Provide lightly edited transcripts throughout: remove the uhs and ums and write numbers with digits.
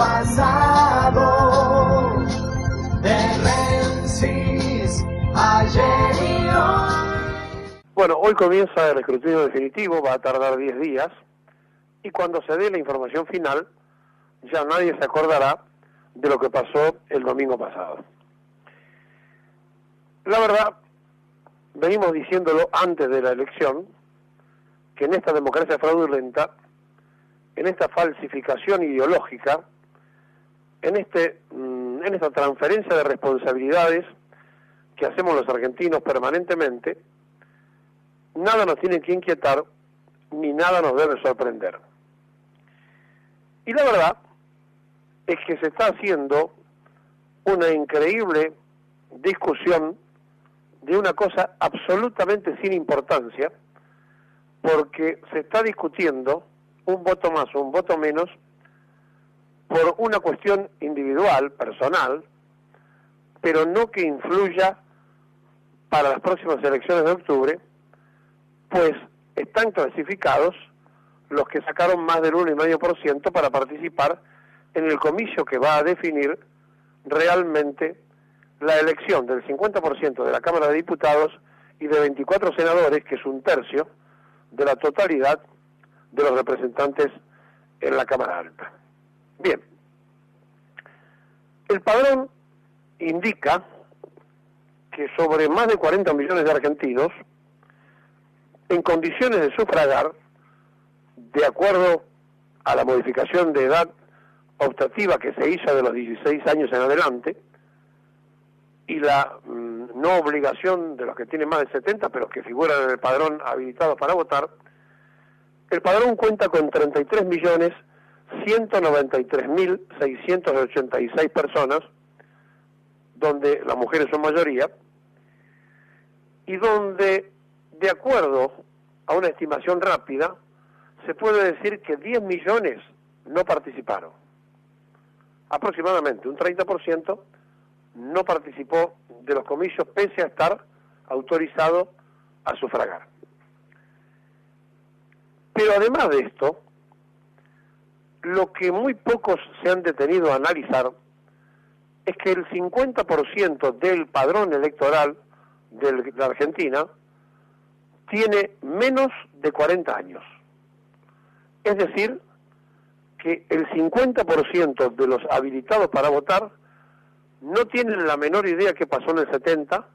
pasado, de Menzies, ayer y hoy. Bueno, hoy comienza el escrutinio definitivo, va a tardar 10 días, y cuando se dé la información final, ya nadie se acordará de lo que pasó el domingo pasado. La verdad, venimos diciéndolo antes de la elección, que en esta democracia fraudulenta, en esta falsificación ideológica, en esta transferencia de responsabilidades que hacemos los argentinos permanentemente, nada nos tiene que inquietar, ni nada nos debe sorprender. Y la verdad es que se está haciendo una increíble discusión de una cosa absolutamente sin importancia, porque se está discutiendo un voto más o un voto menos por una cuestión individual, personal, pero no que influya para las próximas elecciones de octubre, pues están clasificados los que sacaron más del 1,5% para participar en el comicio que va a definir realmente la elección del 50% de la Cámara de Diputados y de 24 senadores, que es un tercio de la totalidad de los representantes en la Cámara Alta. Bien, el padrón indica que sobre más de 40 millones de argentinos, en condiciones de sufragar, de acuerdo a la modificación de edad optativa que se hizo de los 16 años en adelante, y la no obligación de los que tienen más de 70, pero que figuran en el padrón habilitados para votar, el padrón cuenta con 33.193.686 personas, donde las mujeres son mayoría, y donde, de acuerdo a una estimación rápida, se puede decir que 10 millones no participaron. Aproximadamente un 30% no participó de los comicios pese a estar autorizado a sufragar. Pero además de esto, lo que muy pocos se han detenido a analizar es que el 50% del padrón electoral de la Argentina tiene menos de 40 años. Es decir, que el 50% de los habilitados para votar no tienen la menor idea qué pasó en el 70,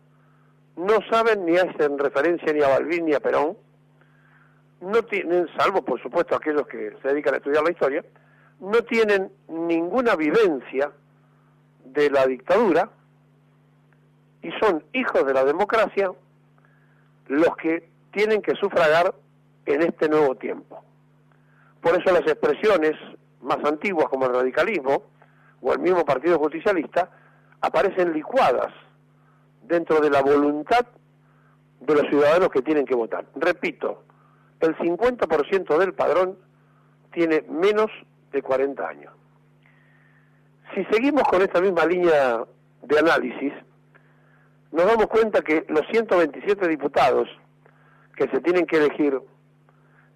no saben ni hacen referencia ni a Balbín ni a Perón, no tienen, salvo por supuesto aquellos que se dedican a estudiar la historia, no tienen ninguna vivencia de la dictadura y son hijos de la democracia los que tienen que sufragar en este nuevo tiempo. Por eso las expresiones más antiguas como el radicalismo o el mismo Partido Justicialista aparecen licuadas dentro de la voluntad de los ciudadanos que tienen que votar. Repito, el 50% del padrón tiene menos de 40 años. Si seguimos con esta misma línea de análisis, nos damos cuenta que los 127 diputados que se tienen que elegir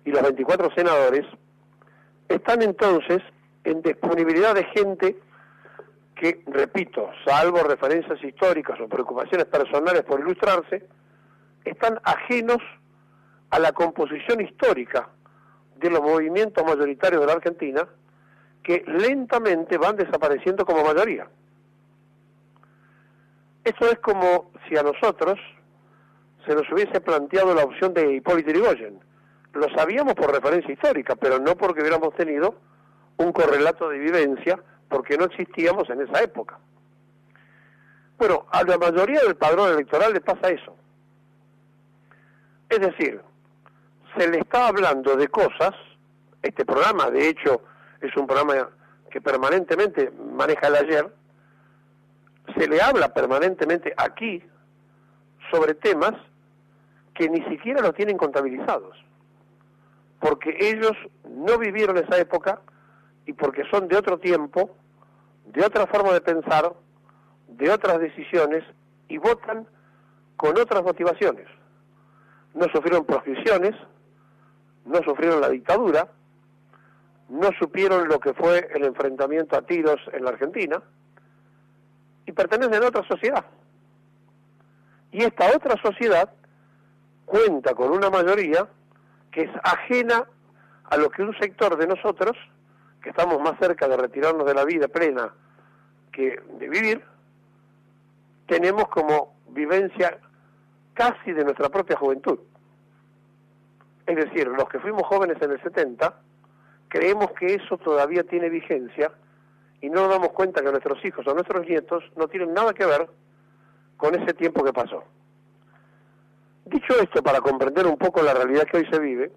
y los 24 senadores están entonces en disponibilidad de gente que, repito, salvo referencias históricas o preocupaciones personales por ilustrarse, están ajenos a la composición histórica de los movimientos mayoritarios de la Argentina, que lentamente van desapareciendo como mayoría. Esto es como si a nosotros se nos hubiese planteado la opción de Hipólito Yrigoyen. Lo sabíamos por referencia histórica, pero no porque hubiéramos tenido un correlato de vivencia, porque no existíamos en esa época. Bueno, a la mayoría del padrón electoral le pasa eso. Es decir, se le está hablando de cosas, este programa de hecho es un programa que permanentemente maneja el ayer, se le habla permanentemente aquí sobre temas que ni siquiera lo tienen contabilizados, porque ellos no vivieron esa época y porque son de otro tiempo, de otra forma de pensar, de otras decisiones y votan con otras motivaciones. No sufrieron proscripciones, no sufrieron la dictadura, no supieron lo que fue el enfrentamiento a tiros en la Argentina y pertenecen a otra sociedad. Y esta otra sociedad cuenta con una mayoría que es ajena a lo que un sector de nosotros, que estamos más cerca de retirarnos de la vida plena que de vivir, tenemos como vivencia casi de nuestra propia juventud. Es decir, los que fuimos jóvenes en el 70, creemos que eso todavía tiene vigencia y no nos damos cuenta que nuestros hijos o nuestros nietos no tienen nada que ver con ese tiempo que pasó. Dicho esto, para comprender un poco la realidad que hoy se vive,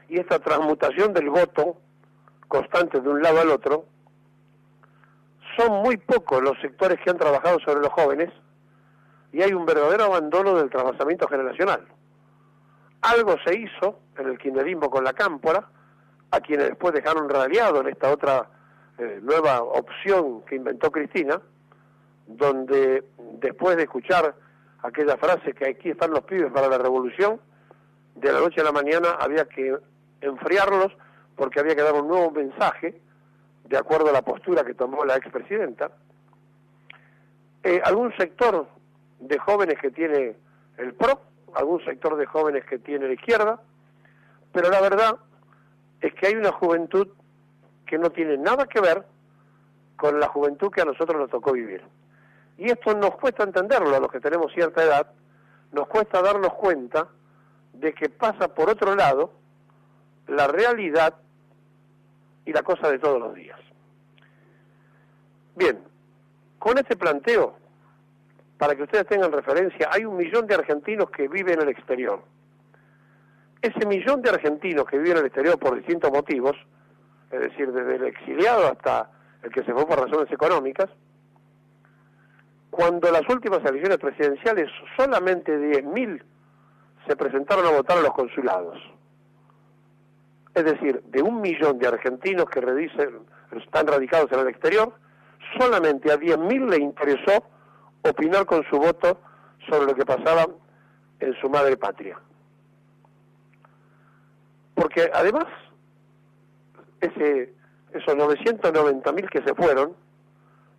y esta transmutación del voto constante de un lado al otro, son muy pocos los sectores que han trabajado sobre los jóvenes y hay un verdadero abandono del trasvasamiento generacional. Algo se hizo en el kirchnerismo con la cámpora, a quienes después dejaron radiado en esta otra nueva opción que inventó Cristina, donde después de escuchar aquella frase que aquí están los pibes para la revolución, de la noche a la mañana había que enfriarlos porque había que dar un nuevo mensaje de acuerdo a la postura que tomó la expresidenta. Algún sector de jóvenes que tiene el PRO, algún sector de jóvenes que tiene la izquierda, pero la verdad es que hay una juventud que no tiene nada que ver con la juventud que a nosotros nos tocó vivir. Y esto nos cuesta entenderlo a los que tenemos cierta edad, nos cuesta darnos cuenta de que pasa por otro lado la realidad y la cosa de todos los días. Bien, con este planteo, para que ustedes tengan referencia, hay 1 millón de argentinos que viven en el exterior. Ese 1 millón de argentinos que viven en el exterior por distintos motivos, es decir, desde el exiliado hasta el que se fue por razones económicas, cuando las últimas elecciones presidenciales solamente 10.000 se presentaron a votar a los consulados. Es decir, de 1 millón de argentinos que están radicados en el exterior, solamente a 10.000 le interesó opinar con su voto sobre lo que pasaba en su madre patria. Porque además, esos 990.000 que se fueron,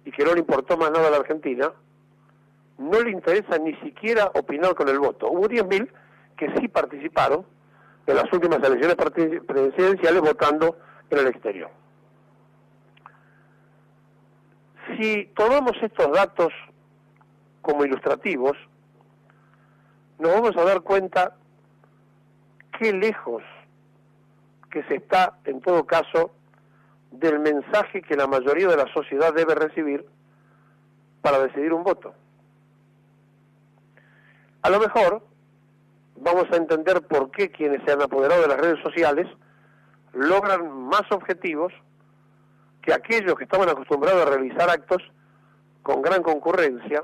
y que no le importó más nada a la Argentina, no le interesa ni siquiera opinar con el voto. Hubo 10.000 que sí participaron en las últimas elecciones presidenciales votando en el exterior. Si tomamos estos datos como ilustrativos, nos vamos a dar cuenta qué lejos que se está, en todo caso, del mensaje que la mayoría de la sociedad debe recibir para decidir un voto. A lo mejor vamos a entender por qué quienes se han apoderado de las redes sociales logran más objetivos que aquellos que estaban acostumbrados a realizar actos con gran concurrencia,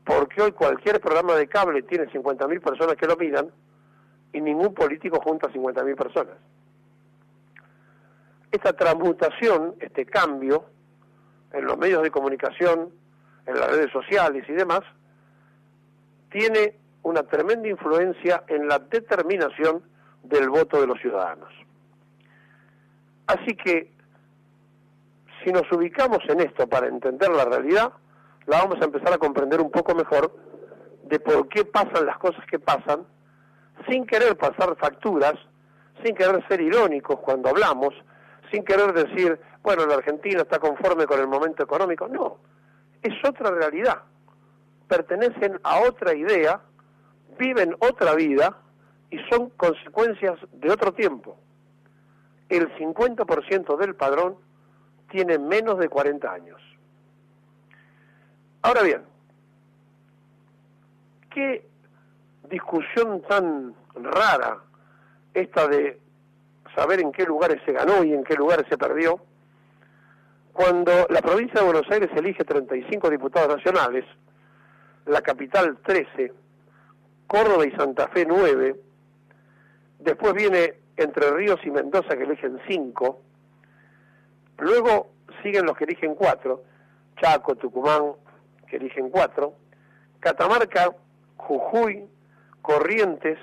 porque hoy cualquier programa de cable tiene 50.000 personas que lo miran y ningún político junta 50.000 personas. Esta transmutación, este cambio en los medios de comunicación, en las redes sociales y demás, tiene una tremenda influencia en la determinación del voto de los ciudadanos. Así que, si nos ubicamos en esto para entender la realidad, la vamos a empezar a comprender un poco mejor de por qué pasan las cosas que pasan, sin querer pasar facturas, sin querer ser irónicos cuando hablamos, sin querer decir, bueno, la Argentina está conforme con el momento económico. No, es otra realidad. Pertenecen a otra idea, viven otra vida y son consecuencias de otro tiempo. El 50% del padrón tiene menos de 40 años. Ahora bien, qué discusión tan rara esta de saber en qué lugares se ganó y en qué lugares se perdió, cuando la provincia de Buenos Aires elige 35 diputados nacionales, la capital 13, Córdoba y Santa Fe 9, después viene Entre Ríos y Mendoza que eligen 5, luego siguen los que eligen 4, Chaco, Tucumán, que eligen 4, Catamarca, Jujuy, Corrientes,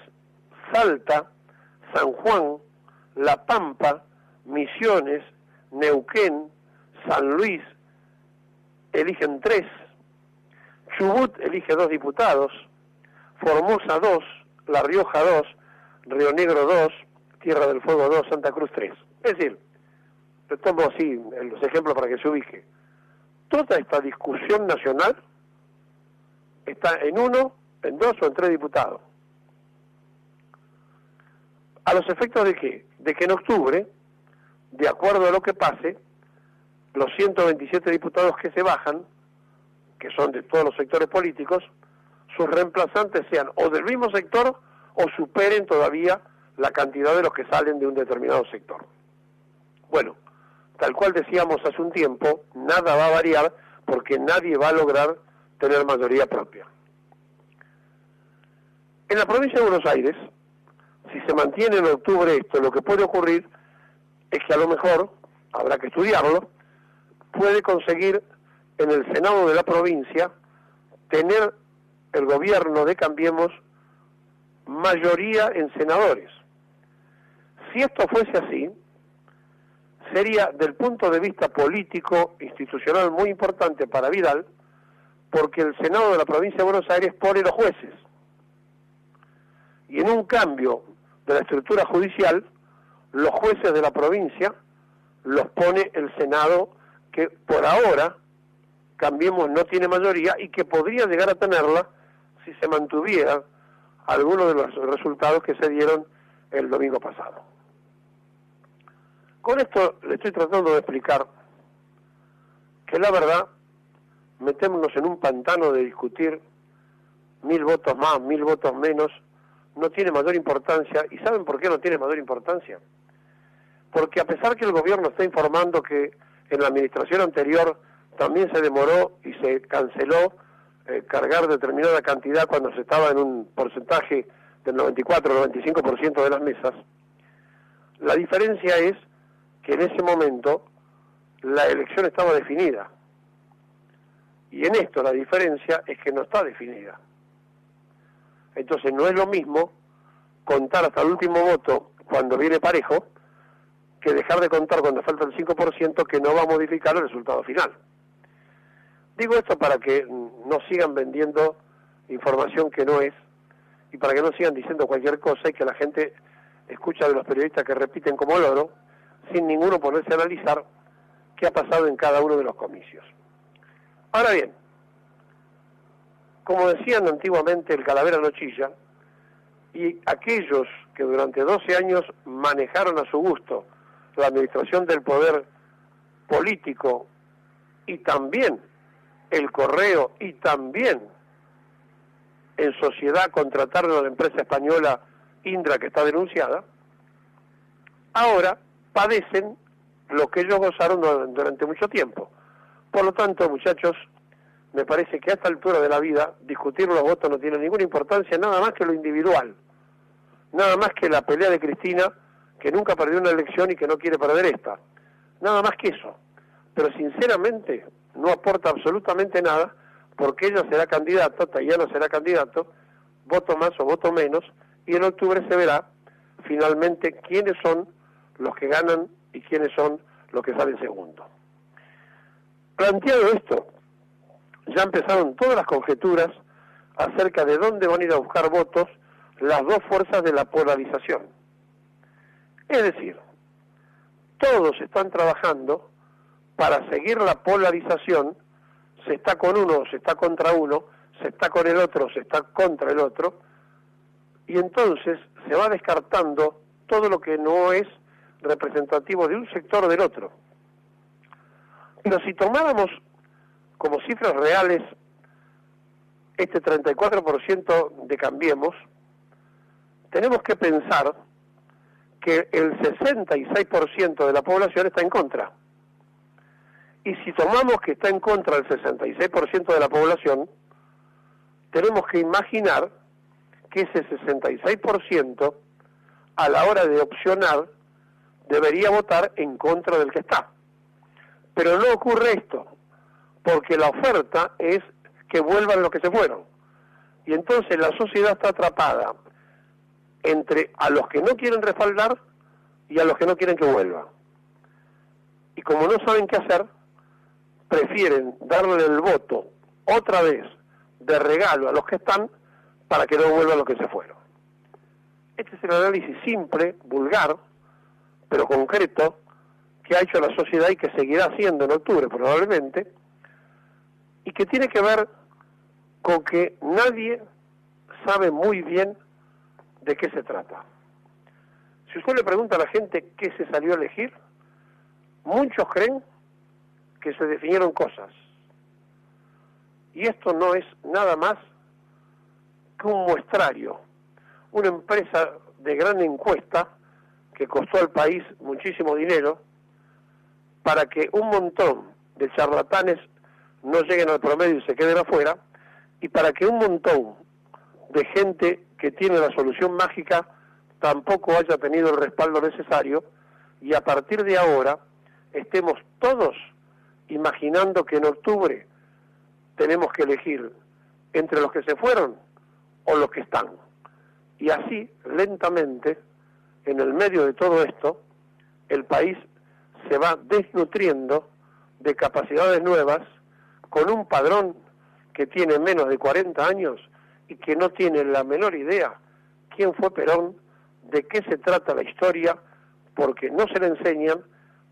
Salta, San Juan, La Pampa, Misiones, Neuquén, San Luis eligen 3, Chubut elige 2 diputados, Formosa 2, La Rioja 2, Río Negro 2, Tierra del Fuego 2, Santa Cruz 3. Es decir, te tomo así los ejemplos para que se ubique. Toda esta discusión nacional está en 1, en 2 o en 3 diputados. ¿A los efectos de qué? De que en octubre, de acuerdo a lo que pase, los 127 diputados que se bajan, que son de todos los sectores políticos, sus reemplazantes sean o del mismo sector o superen todavía la cantidad de los que salen de un determinado sector. Bueno, tal cual decíamos hace un tiempo, nada va a variar porque nadie va a lograr tener mayoría propia. En la provincia de Buenos Aires, si se mantiene en octubre esto, lo que puede ocurrir es que a lo mejor, habrá que estudiarlo, puede conseguir en el Senado de la provincia tener el gobierno de Cambiemos mayoría en senadores. Si esto fuese así, sería del punto de vista político, institucional muy importante para Vidal, porque el Senado de la provincia de Buenos Aires pone los jueces. Y en un cambio de la estructura judicial, los jueces de la provincia los pone el Senado, que por ahora Cambiemos no tiene mayoría y que podría llegar a tenerla si se mantuviera algunos de los resultados que se dieron el domingo pasado. Con esto le estoy tratando de explicar que la verdad, metémonos en un pantano de discutir 1000 votos más, 1000 votos menos, no tiene mayor importancia. ¿Y saben por qué no tiene mayor importancia? Porque a pesar que el gobierno está informando que en la administración anterior también se demoró y se canceló cargar determinada cantidad cuando se estaba en un porcentaje del 94 o 95% de las mesas, la diferencia es que en ese momento la elección estaba definida. Y en esto la diferencia es que no está definida. Entonces no es lo mismo contar hasta el último voto cuando viene parejo que dejar de contar cuando falta el 5% que no va a modificar el resultado final. Digo esto para que no sigan vendiendo información que no es y para que no sigan diciendo cualquier cosa y que la gente escucha de los periodistas que repiten como loro sin ninguno ponerse a analizar qué ha pasado en cada uno de los comicios. Ahora bien, como decían antiguamente, el calavera no chilla, y aquellos que durante 12 años manejaron a su gusto la administración del poder político y también el correo y también en sociedad contrataron a la empresa española Indra que está denunciada, ahora padecen lo que ellos gozaron durante mucho tiempo. Por lo tanto, muchachos, me parece que a esta altura de la vida discutir los votos no tiene ninguna importancia, nada más que lo individual, nada más que la pelea de Cristina, que nunca perdió una elección y que no quiere perder esta, nada más que eso. Pero sinceramente no aporta absolutamente nada, porque ella será candidata, Tayano será candidato, voto más o voto menos, y en octubre se verá finalmente quiénes son los que ganan y quiénes son los que salen segundo. Planteado esto, ya empezaron todas las conjeturas acerca de dónde van a ir a buscar votos las dos fuerzas de la polarización. Es decir, todos están trabajando para seguir la polarización, se está con uno, se está contra uno, se está con el otro, se está contra el otro, y entonces se va descartando todo lo que no es representativo de un sector o del otro. Pero si tomáramos como cifras reales este 34% de Cambiemos, tenemos que pensar que el 66% de la población está en contra. Y si tomamos que está en contra el 66% de la población, tenemos que imaginar que ese 66% a la hora de opcionar debería votar en contra del que está. Pero no ocurre esto, porque la oferta es que vuelvan los que se fueron. Y entonces la sociedad está atrapada entre a los que no quieren respaldar y a los que no quieren que vuelva. y como no saben qué hacer, prefieren darle el voto otra vez de regalo a los que están para que no vuelvan los que se fueron. Este es el análisis simple, vulgar, pero concreto, que ha hecho la sociedad y que seguirá haciendo en octubre probablemente, y que tiene que ver con que nadie sabe muy bien de qué se trata. Si usted le pregunta a la gente qué se salió a elegir, muchos creen que se definieron cosas. Y esto no es nada más que un muestrario, una empresa de gran encuesta que costó al país muchísimo dinero para que un montón de charlatanes no lleguen al promedio y se queden afuera, y para que un montón de gente que tiene la solución mágica tampoco haya tenido el respaldo necesario, y a partir de ahora estemos todos imaginando que en octubre tenemos que elegir entre los que se fueron o los que están. Y así, lentamente, en el medio de todo esto, el país se va desnutriendo de capacidades nuevas, con un padrón que tiene menos de 40 años y que no tiene la menor idea quién fue Perón, de qué se trata la historia, porque no se le enseñan,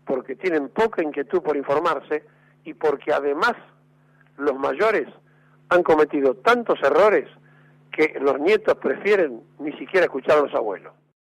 porque tienen poca inquietud por informarse y porque además los mayores han cometido tantos errores que los nietos prefieren ni siquiera escuchar a los abuelos.